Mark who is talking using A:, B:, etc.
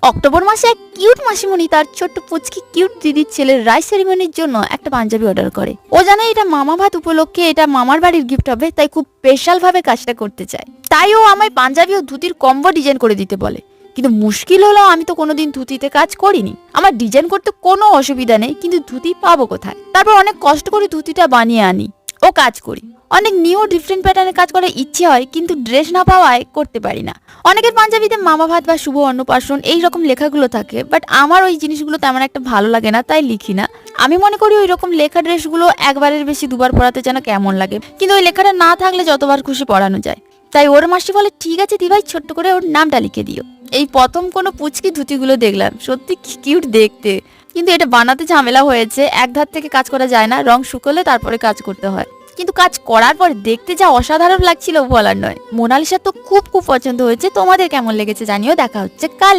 A: October মাসে এক cute মাসিমণি তার ছোট্ট পুচকি কিউট দিদির ছেলের রাইস সেরিমনির জন্য একটা পাঞ্জাবি অর্ডার করে। ও জানে এটা মামা ভাত উপলক্ষে এটা মামার বাড়ির গিফট হবে, তাই খুব স্পেশাল ভাবে কাজটা করতে চায়। তাই ও আমায় পাঞ্জাবি ও ধুতির কম্বো ডিজাইন করে দিতে বলে। কিন্তু মুশকিল হলো আমি তো কোনোদিন ধুতিতে কাজ করিনি। আমার ডিজাইন করতে কোনো অসুবিধা নেই, কিন্তু ধুতি পাবো কোথায়? তারপর অনেক কষ্ট করে ধুতিটা বানিয়ে আনি ও কাজ করি। অনেক নিউ ডিফারেন্ট প্যাটার্নের কাজ করার ইচ্ছে হয়, কিন্তু ড্রেস না পাওয়ায় করতে পারি না। অনেকের পাঞ্জাবিতে মামা ভাত বা শুভ অন্নপ্রাশন এইরকম লেখাগুলো থাকে, বাট আমার ওই জিনিসগুলো তেমন একটা ভালো লাগে না, তাই লিখি না। আমি মনে করি ওই রকম লেখা ড্রেসগুলো একবারের বেশি দুবার পরাতে যেন কেমন লাগে, কিন্তু ওই লেখাটা না থাকলে যতবার খুশি পরানো যায়। তাই ওর মাসি বলে ঠিক আছে দিভাই, ছোট্ট করে ওর নামটা লিখে দিও। এই প্রথম কোনো পুচকি ধুতিগুলো দেখলাম, সত্যি কিউট দেখতে, কিন্তু এটা বানাতে ঝামেলা হয়েছে। এক ধার থেকে কাজ করা যায় না, রং শুকোলে তারপরে কাজ করতে হয়। কিন্তু কাজ করার পর দেখতে যা অসাধারণ লাগছিল বলার নয়। মোনালিসা তো খুব খুব পছন্দ হয়েছে। তোমাদের কেমন লেগেছে জানিও। দেখা হচ্ছে কাল।